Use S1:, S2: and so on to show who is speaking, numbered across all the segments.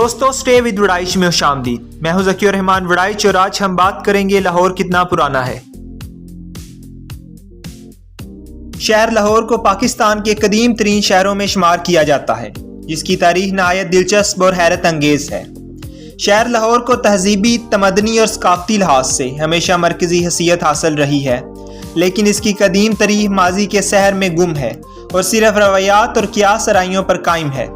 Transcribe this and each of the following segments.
S1: दोस्तों stay with Waraich में खुशामदीद। मैं हूं ज़कीउर रहमान वड़ाइच और आज हम बात करेंगे लाहौर कितना पुराना है। शहर लाहौर को पाकिस्तान के कदीम तरीन शहरों में शुमार किया जाता है, जिसकी तारीख नहायत दिलचस्प और हैरत अंगेज है। शहर लाहौर को तहजीबी, तमदनी और सकाफती लिहाज से हमेशा मरकजी हैसियत हासिल रही है, लेकिन इसकी कदीम तारीख माजी के शहर में गुम है और सिर्फ रवायात और कियास सराइयों पर कायम है।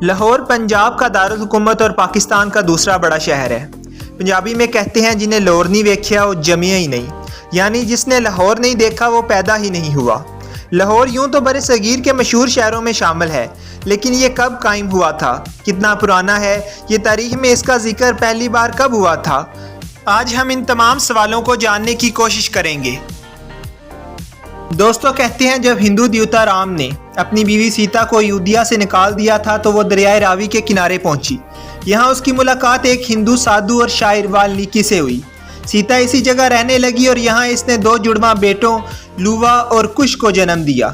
S1: लाहौर पंजाब का दारुल हुकूमत और पाकिस्तान का दूसरा बड़ा शहर है। पंजाबी में कहते हैं जिन्हें लाहौर नहीं देखा वो जमिया ही नहीं, यानी जिसने लाहौर नहीं देखा वो पैदा ही नहीं हुआ। लाहौर यूं तो बरे सगीर के मशहूर शहरों में शामिल है, लेकिन ये कब कायम हुआ था, कितना पुराना है, ये तारीख में इसका जिक्र पहली बार कब हुआ था, आज हम इन तमाम सवालों को जानने की कोशिश करेंगे। दोस्तों कहते हैं जब हिंदू देवता राम ने अपनी बीवी सीता को अयोध्या से निकाल दिया था तो वो दरियाए रावी के किनारे पहुंची। यहाँ उसकी मुलाकात एक हिंदू साधु और शायर वाल्मीकि से हुई। सीता इसी जगह रहने लगी और यहाँ इसने दो जुड़वा बेटों लुवा और कुश को जन्म दिया।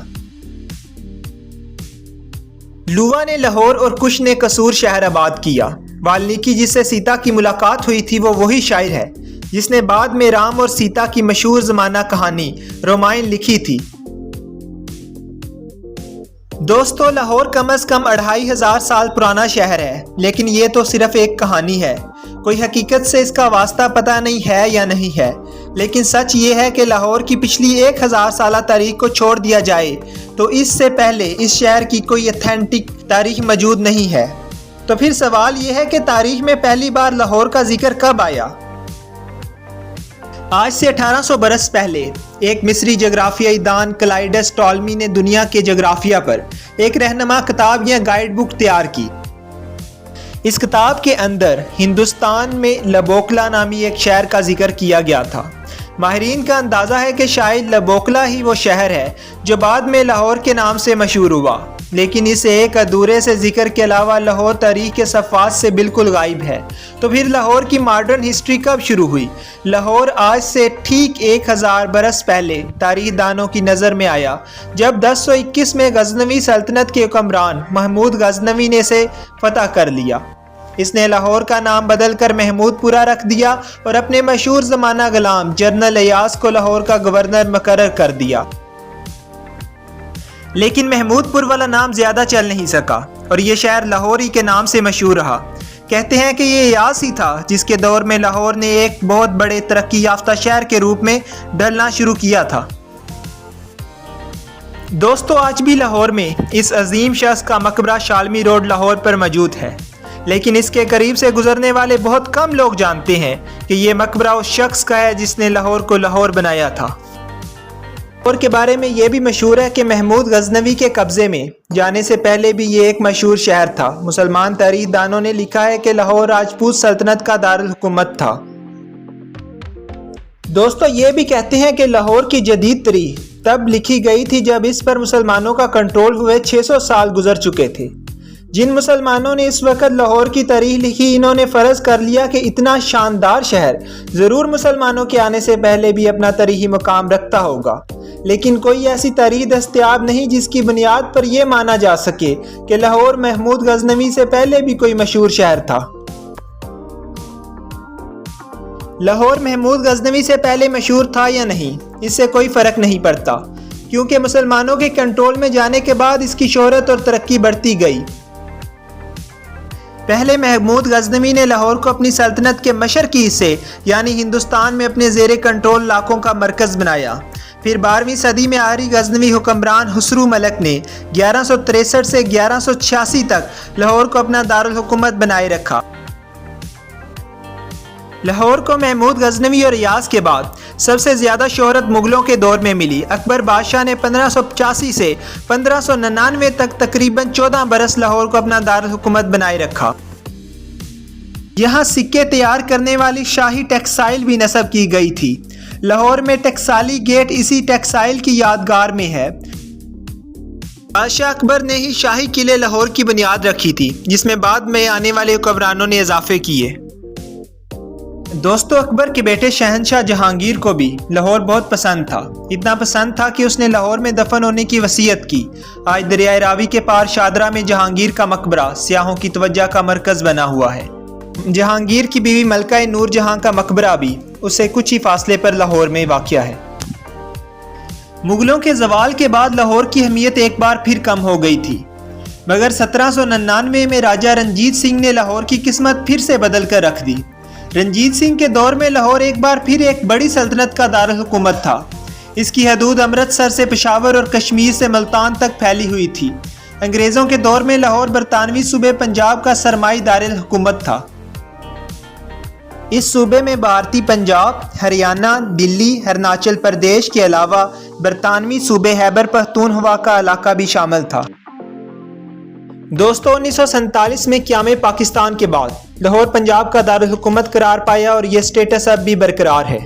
S1: लुवा ने लाहौर और कुश ने कसूर शहर आबाद किया। वाल्मीकि जिससे सीता की मुलाकात हुई थी वो वही शायर है जिसने बाद में राम और सीता की मशहूर ज़माना कहानी रामायण लिखी थी। दोस्तों लाहौर कम से कम 2500 साल पुराना शहर है, लेकिन ये तो सिर्फ एक कहानी है, कोई हकीकत से इसका वास्ता पता नहीं है या नहीं है। लेकिन सच ये है कि लाहौर की पिछली 1000 साल तारीख को छोड़ दिया जाए तो इससे पहले इस शहर की कोई ऑथेंटिक तारीख मौजूद नहीं है। तो फिर सवाल ये है कि तारीख में पहली बार लाहौर का जिक्र कब आया। आज से 1800 बरस पहले एक मिस्री जगराफियाई दान क्लाइडस टॉलमी ने दुनिया के जगराफिया पर एक रहनुमा किताब या गाइड बुक तैयार की। इस किताब के अंदर हिंदुस्तान में लबोकला नामी एक शहर का जिक्र किया गया था। माहिरीन का अंदाज़ा है कि शायद लबोकला ही वो शहर है जो बाद में लाहौर के नाम से मशहूर हुआ, लेकिन इस एक अधूरे से जिक्र के अलावा लाहौर तारीख के सफ़ात से बिल्कुल गायब है। तो फिर लाहौर की मॉडर्न हिस्ट्री कब शुरू हुई। लाहौर आज से ठीक 1000 बरस पहले तारीख दानों की नज़र में आया जब 1021 में गजनवी सल्तनत के हुक्मरान महमूद गजनवी ने इसे फतह कर लिया। इसने लाहौर का नाम बदलकर महमूदपुरा रख दिया और अपने मशहूर ज़माना गुलाम जनरल अयाज को लाहौर का गवर्नर मुकर्रर कर दिया। लेकिन महमूदपुर वाला नाम ज़्यादा चल नहीं सका और ये शहर लाहौर ही के नाम से मशहूर रहा। कहते हैं कि ये अयाज ही था जिसके दौर में लाहौर ने एक बहुत बड़े तरक्की याफ्ता शहर के रूप में ढलना शुरू किया था। दोस्तों आज भी लाहौर में इस अजीम शख्स का मकबरा शालमी रोड लाहौर पर मौजूद है, लेकिन इसके करीब से गुजरने वाले बहुत कम लोग जानते हैं कि ये मकबरा उस शख्स का है जिसने लाहौर को लाहौर बनाया था। लाहौर के बारे में ये भी मशहूर है कि महमूद गजनवी के कब्जे में जाने से पहले भी ये एक मशहूर शहर था। मुसलमान तारीख दानों ने लिखा है कि लाहौर राजपूत सल्तनत का दारुल हुकूमत था। दोस्तों ये भी कहते हैं कि लाहौर की जदीद तारीख तब लिखी गई थी जब इस पर मुसलमानों का कंट्रोल हुए 600 साल गुजर चुके थे। जिन मुसलमानों ने इस वक्त लाहौर की तारीख लिखी, इन्होंने फ़र्ज़ कर लिया कि इतना शानदार शहर ज़रूर मुसलमानों के आने से पहले भी अपना तारीखी मुकाम रखता होगा, लेकिन कोई ऐसी तारीख दस्तयाब नहीं जिसकी बुनियाद पर यह माना जा सके कि लाहौर महमूद गजनवी से पहले भी कोई मशहूर शहर था। लाहौर महमूद गजनवी से पहले मशहूर था या नहीं, इससे कोई फ़र्क नहीं पड़ता, क्योंकि मुसलमानों के कंट्रोल में जाने के बाद इसकी शोहरत और तरक्की बढ़ती गई। पहले महमूद गजनवी ने लाहौर को अपनी सल्तनत के मशरकी हिस्से यानी हिंदुस्तान में अपने ज़ेरे कंट्रोल इलाकों का मरकज़ बनाया। फिर 12वीं सदी में आरी गजनवी हुक्मरान हुसरू मलक ने 1163 से 1186 तक लाहौर को अपना दारुल हुकूमत बनाए रखा। लाहौर को महमूद गजनवी और अयाज के बाद सबसे ज़्यादा शोहरत मुगलों के दौर में मिली। अकबर बादशाह ने 1585 से 1599 तक तकरीबन 14 बरस लाहौर को अपना दारुल हुकूमत बनाए रखा। यहाँ सिक्के तैयार करने वाली शाही टेक्सटाइल भी नस्ब की गई थी। लाहौर में टेक्साली गेट इसी टेक्सटाइल की यादगार में है। बादशाह अकबर ने ही शाही किले लाहौर की बुनियाद रखी थी, जिसमें बाद में आने वाले हुक्मरानों ने इजाफे किए। दोस्तों, अकबर के बेटे शहंशाह जहांगीर को भी लाहौर बहुत पसंद था। इतना पसंद था कि उसने लाहौर में दफन होने की वसीयत की। आज दरियाए रावी के पार शादरा में जहांगीर का मकबरा सियाहों की तवज्जो का मरकज बना हुआ है। जहांगीर की बीवी मलका नूर जहां का मकबरा भी उससे कुछ ही फासले पर लाहौर में वाक़या है। मुगलों के जवाल के बाद लाहौर की अहमियत एक बार फिर कम हो गई थी, मगर 1799 में राजा रंजीत सिंह ने लाहौर की किस्मत फिर से बदल कर रख दी। रंजीत सिंह के दौर में लाहौर एक बार फिर एक बड़ी सल्तनत का दारुल हुकूमत था। इसकी हदूद अमृतसर से पेशावर और कश्मीर से मुल्तान तक फैली हुई थी। अंग्रेज़ों के दौर में लाहौर बरतानवी सूबे पंजाब का सरमाई दारुल हुकूमत था। इस सूबे में भारतीय पंजाब, हरियाणा, दिल्ली, अरुणाचल प्रदेश के अलावा बरतानवी सूबे खैबर पख्तूनख्वा का इलाका भी शामिल था। दोस्तों, 1947 में क़याम पाकिस्तान के बाद लाहौर पंजाब का दारुल हुकूमत करार पाया और यह स्टेटस अब भी बरकरार है।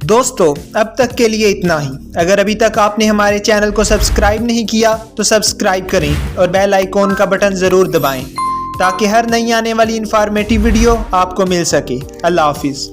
S1: दोस्तों, अब तक के लिए इतना ही। अगर अभी तक आपने हमारे चैनल को सब्सक्राइब नहीं किया तो सब्सक्राइब करें और बेल आइकॉन का बटन ज़रूर दबाएं ताकि हर नई आने वाली इंफॉर्मेटिव वीडियो आपको मिल सके। अल्लाह हाफिज़।